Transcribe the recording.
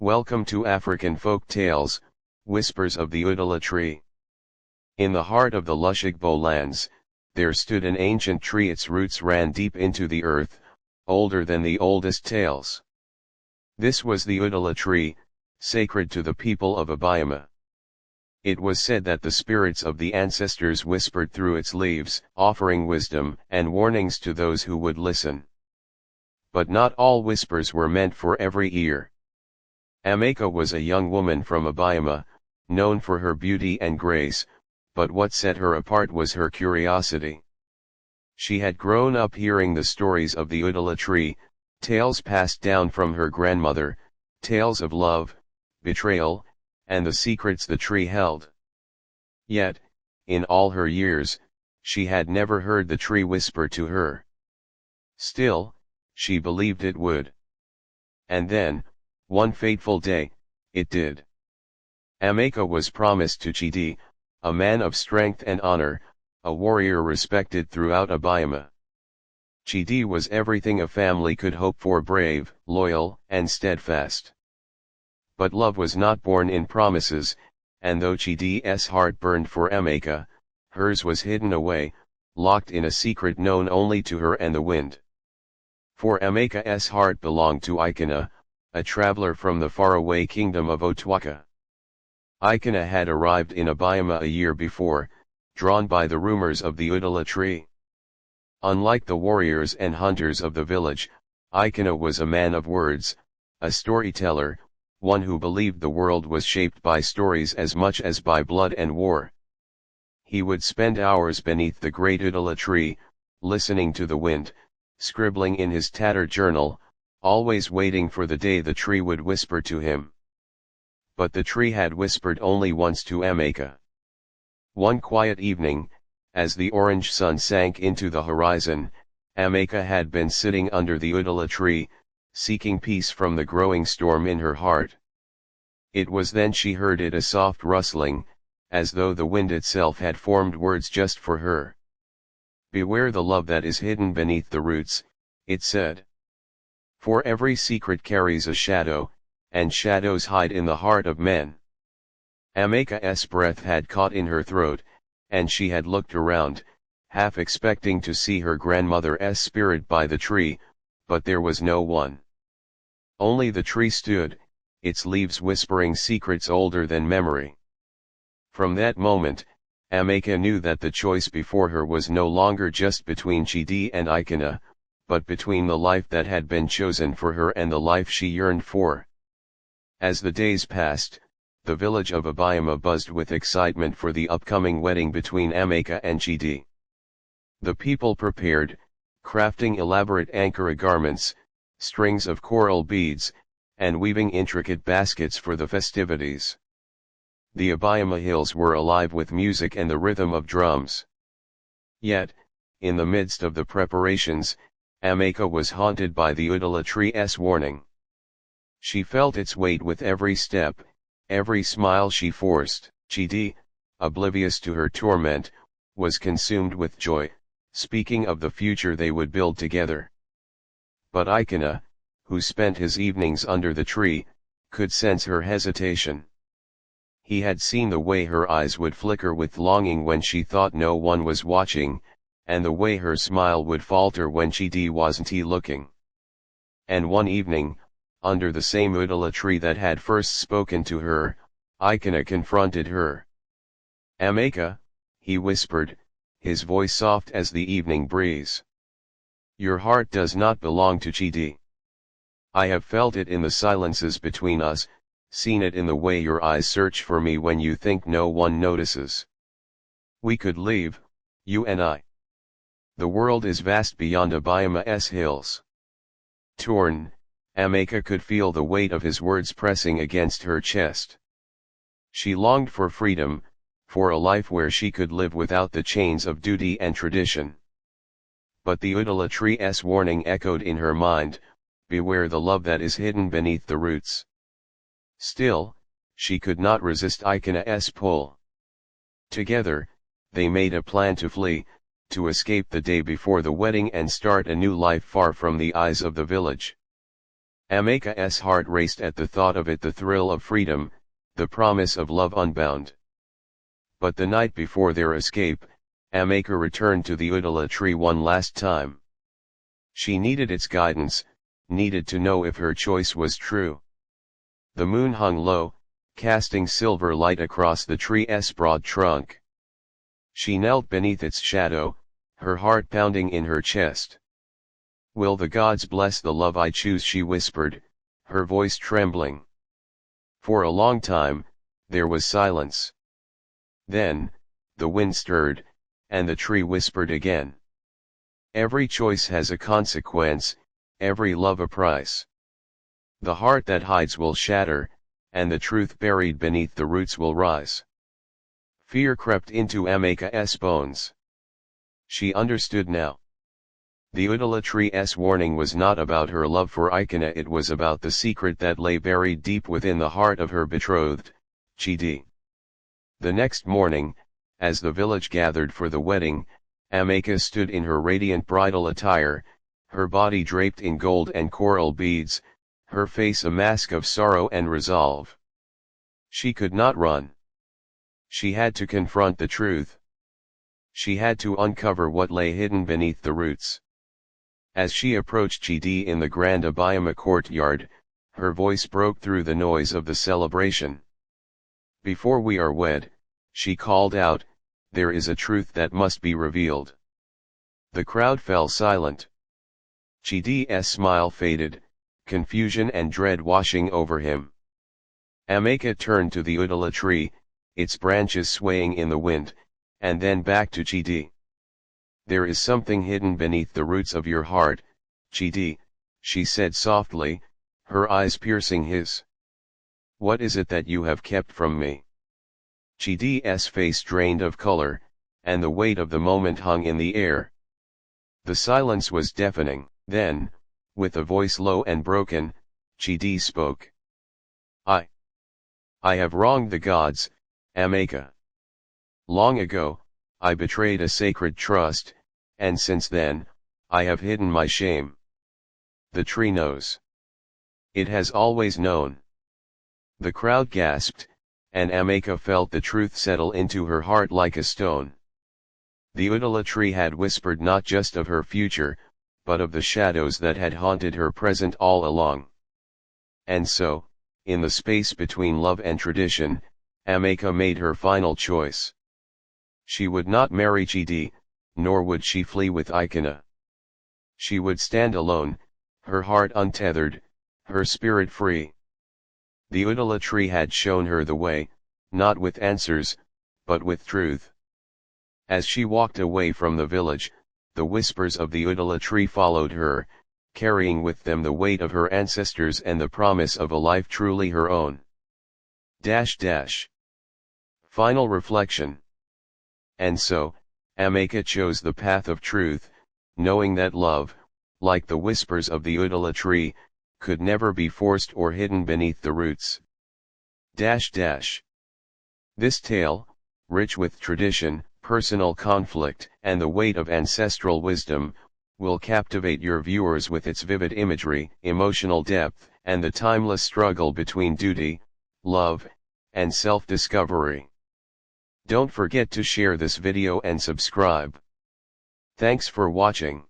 Welcome to African Folk Tales, Whispers of the Udala Tree. In the heart of the lush Igbo lands, there stood an ancient tree. Its roots ran deep into the earth, older than the oldest tales. This was the Udala tree, sacred to the people of Obioma. It was said that the spirits of the ancestors whispered through its leaves, offering wisdom and warnings to those who would listen. But not all whispers were meant for every ear. Amaka was a young woman from Obioma, known for her beauty and grace, but what set her apart was her curiosity. She had grown up hearing the stories of the Udala tree, tales passed down from her grandmother, tales of love, betrayal, and the secrets the tree held. Yet, in all her years, she had never heard the tree whisper to her. Still, she believed it would. And then, one fateful day, it did. Amaka was promised to Chidi, a man of strength and honor, a warrior respected throughout Obioma. Chidi was everything a family could hope for: brave, loyal, and steadfast. But love was not born in promises, and though Chidi's heart burned for Amaka, hers was hidden away, locked in a secret known only to her and the wind. For Amaka's heart belonged to Ikena, a traveler from the faraway kingdom of Otwaka. Ikena had arrived in Obioma a year before, drawn by the rumors of the Udala tree. Unlike the warriors and hunters of the village, Ikena was a man of words, a storyteller, one who believed the world was shaped by stories as much as by blood and war. He would spend hours beneath the great Udala tree, listening to the wind, scribbling in his tattered journal, always waiting for the day the tree would whisper to him. But the tree had whispered only once to Amaka. One quiet evening, as the orange sun sank into the horizon, Amaka had been sitting under the Udala tree, seeking peace from the growing storm in her heart. It was then she heard it, a soft rustling, as though the wind itself had formed words just for her. "Beware the love that is hidden beneath the roots," it said. "For every secret carries a shadow, and shadows hide in the heart of men." Amaka's breath had caught in her throat, and she had looked around, half expecting to see her grandmother's spirit by the tree, but there was no one. Only the tree stood, its leaves whispering secrets older than memory. From that moment, Amaka knew that the choice before her was no longer just between Chidi and Ikena, but between the life that had been chosen for her and the life she yearned for. As the days passed, the village of Obioma buzzed with excitement for the upcoming wedding between Amaka and Chidi. The people prepared, crafting elaborate Ankara garments, strings of coral beads, and weaving intricate baskets for the festivities. The Obioma hills were alive with music and the rhythm of drums. Yet, in the midst of the preparations, Amaka was haunted by the Udala tree's warning. She felt its weight with every step, every smile she forced. Chidi, oblivious to her torment, was consumed with joy, speaking of the future they would build together. But Ikena, who spent his evenings under the tree, could sense her hesitation. He had seen the way her eyes would flicker with longing when she thought no one was watching, and the way her smile would falter when Chidi wasn't looking. And one evening, under the same Udala tree that had first spoken to her, Ikena confronted her. "Amaka," he whispered, his voice soft as the evening breeze. "Your heart does not belong to Chidi. I have felt it in the silences between us, seen it in the way your eyes search for me when you think no one notices. We could leave, you and I. The world is vast beyond Obioma's hills." Torn, Amaka could feel the weight of his words pressing against her chest. She longed for freedom, for a life where she could live without the chains of duty and tradition. But the Udala tree's warning echoed in her mind: beware the love that is hidden beneath the roots. Still, she could not resist Ikena's pull. Together, they made a plan to flee, to escape the day before the wedding and start a new life far from the eyes of the village. Amaka's heart raced at the thought of it, the thrill of freedom, the promise of love unbound. But the night before their escape, Amaka returned to the Udala tree one last time. She needed its guidance, needed to know if her choice was true. The moon hung low, casting silver light across the tree's broad trunk. She knelt beneath its shadow, her heart pounding in her chest. "Will the gods bless the love I choose?" she whispered, her voice trembling. For a long time, there was silence. Then, the wind stirred, and the tree whispered again. "Every choice has a consequence, every love a price. The heart that hides will shatter, and the truth buried beneath the roots will rise." Fear crept into Amaka's bones. She understood now. The Udala tree's warning was not about her love for Ikena, it was about the secret that lay buried deep within the heart of her betrothed, Chidi. The next morning, as the village gathered for the wedding, Amaka stood in her radiant bridal attire, her body draped in gold and coral beads, her face a mask of sorrow and resolve. She could not run. She had to confront the truth. She had to uncover what lay hidden beneath the roots. As she approached Chidi in the grand Obioma courtyard, her voice broke through the noise of the celebration. "Before we are wed," she called out, "there is a truth that must be revealed." The crowd fell silent. Chidi's smile faded, confusion and dread washing over him. Amaka turned to the Udala tree, its branches swaying in the wind, and then back to Chidi. "There is something hidden beneath the roots of your heart, Chidi," she said softly, her eyes piercing his. "What is it that you have kept from me?" Chidi's face drained of color, and the weight of the moment hung in the air. The silence was deafening. Then, with a voice low and broken, Chidi spoke. I have wronged the gods, Amaka. Long ago, I betrayed a sacred trust, and since then, I have hidden my shame. The tree knows. It has always known." The crowd gasped, and Amaka felt the truth settle into her heart like a stone. The Udala tree had whispered not just of her future, but of the shadows that had haunted her present all along. And so, in the space between love and tradition, Amaka made her final choice. She would not marry Chidi, nor would she flee with Ikena. She would stand alone, her heart untethered, her spirit free. The Udala tree had shown her the way, not with answers, but with truth. As she walked away from the village, the whispers of the Udala tree followed her, carrying with them the weight of her ancestors and the promise of a life truly her own. Final reflection. And so, Amaka chose the path of truth, knowing that love, like the whispers of the Udala tree, could never be forced or hidden beneath the roots. This tale, rich with tradition, personal conflict, and the weight of ancestral wisdom, will captivate your viewers with its vivid imagery, emotional depth, and the timeless struggle between duty, love, and self-discovery. Don't forget to share this video and subscribe. Thanks for watching.